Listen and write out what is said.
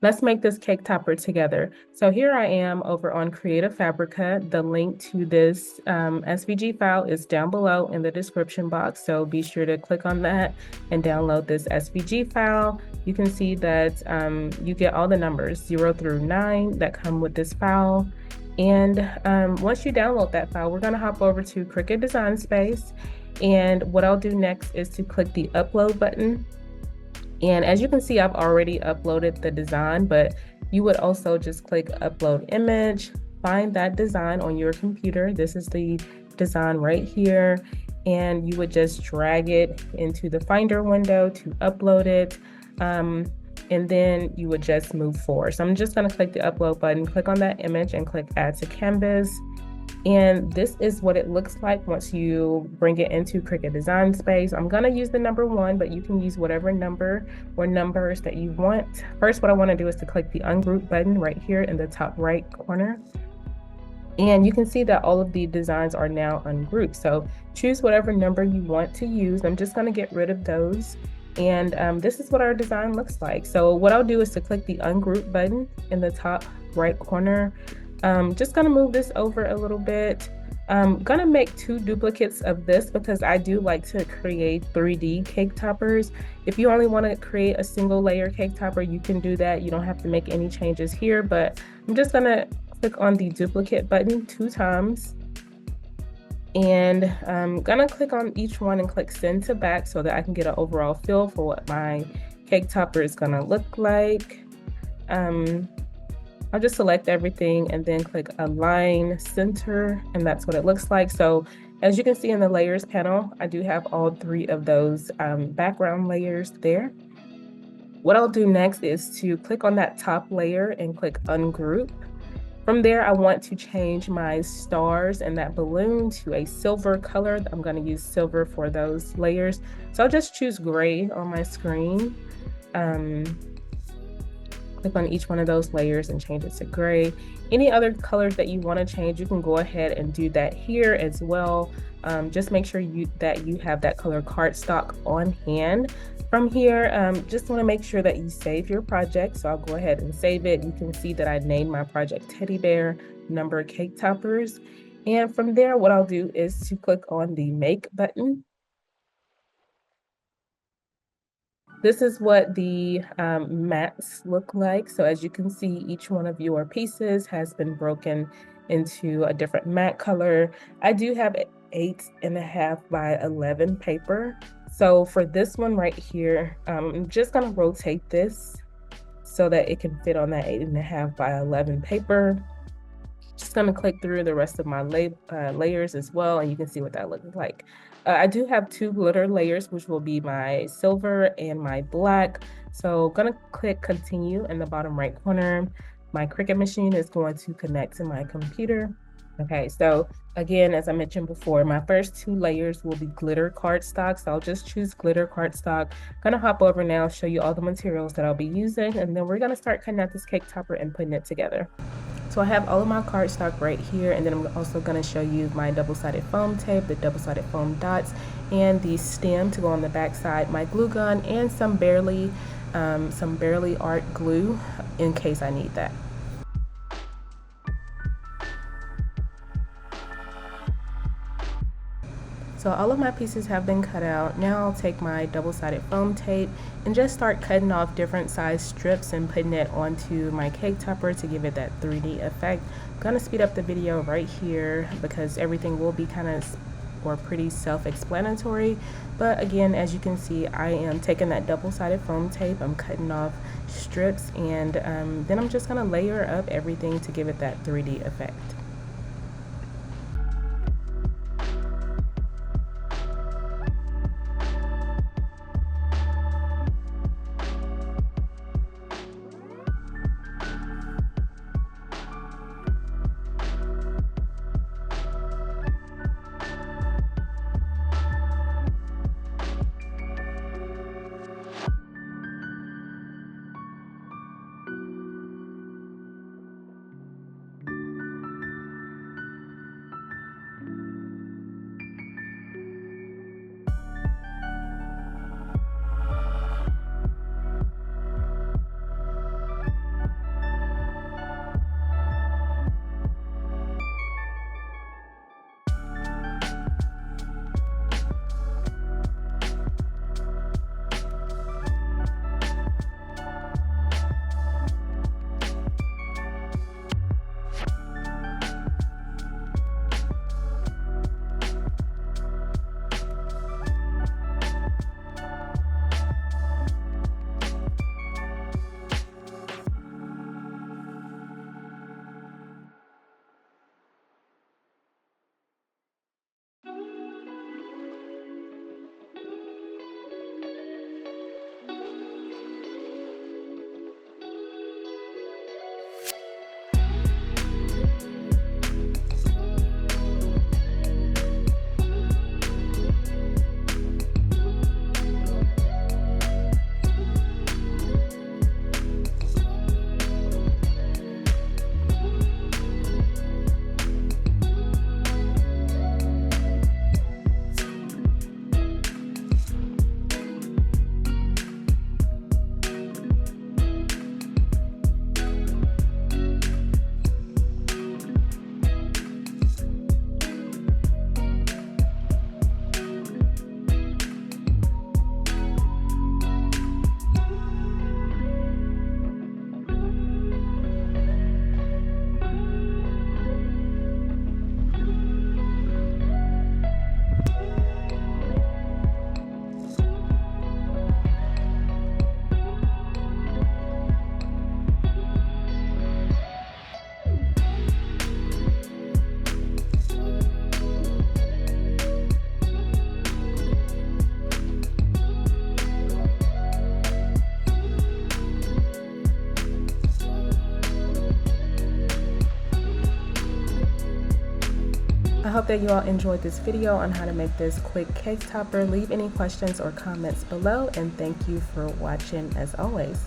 Let's make this cake topper together. So here I am over on Creative Fabrica. The link to this SVG file is down below in the description box. So be sure to click on that and download this SVG file. You can see that you get all the numbers 0 through 9 that come with this file. And once you download that file, we're gonna hop over to Cricut Design Space. And what I'll do next is to click the upload button. And as you can see, I've already uploaded the design, but you would also just click upload image, find that design on your computer. This is the design right here. And you would just drag it into the Finder window to upload it. And then you would just move forward. So I'm just gonna click the upload button, click on that image and click add to canvas. And this is what it looks like once you bring it into Cricut Design Space. I'm gonna use the number 1, but you can use whatever number or numbers that you want. First, what I wanna do is to click the ungroup button right here in the top right corner. And you can see that all of the designs are now ungrouped. So choose whatever number you want to use. I'm just gonna get rid of those. And this is what our design looks like. So what I'll do is to click the ungroup button in the top right corner. Just gonna move this over a little bit. I'm gonna make 2 duplicates of this because I do like to create 3D cake toppers. If you only want to create a single layer cake topper, you can do that. You don't have to make any changes here, but I'm just gonna click on the duplicate button 2 times. And I'm gonna click on each one and click send to back so that I can get an overall feel for what my cake topper is gonna look like. I'll just select everything and then click align center, and that's what it looks like. So as you can see in the layers panel, I do have all 3 of those background layers there. What I'll do next is to click on that top layer and click ungroup. From there, I want to change my stars and that balloon to a silver color. I'm going to use silver for those layers. So I'll just choose gray on my screen. Click on each one of those layers and change it to gray. Any other colors that you want to change, you can go ahead and do that here as well. Just make sure that you have that color cardstock on hand. From here, just want to make sure that you save your project. So I'll go ahead and save it. You can see that I named my project Teddy Bear Number Cake Toppers. And from there, what I'll do is to click on the Make button. This is what the mats look like. So as you can see, each one of your pieces has been broken into a different mat color. I do have 8.5 by 11 paper. So for this one right here, I'm just gonna rotate this so that it can fit on that 8.5 by 11 paper. Just gonna click through the rest of my layers as well, and you can see what that looks like. I do have 2 glitter layers, which will be my silver and my black. So gonna click continue in the bottom right corner. My Cricut machine is going to connect to my computer. Okay, so again, as I mentioned before, my first 2 layers will be glitter cardstock. So I'll just choose glitter cardstock. Gonna hop over now, show you all the materials that I'll be using, and then we're gonna start cutting out this cake topper and putting it together. So I have all of my cardstock right here, and then I'm also going to show you my double-sided foam tape, the double-sided foam dots, and the stem to go on the back side, my glue gun, and some barely art glue in case I need that. So all of my pieces have been cut out. Now I'll take my double-sided foam tape and just start cutting off different size strips and putting it onto my cake topper to give it that 3D effect. I'm gonna speed up the video right here because everything will be kind of or pretty self-explanatory. But again, as you can see, I am taking that double-sided foam tape, I'm cutting off strips, and then I'm just gonna layer up everything to give it that 3D effect. I hope that you all enjoyed this video on how to make this quick case topper. Leave any questions or comments below, and thank you for watching as always.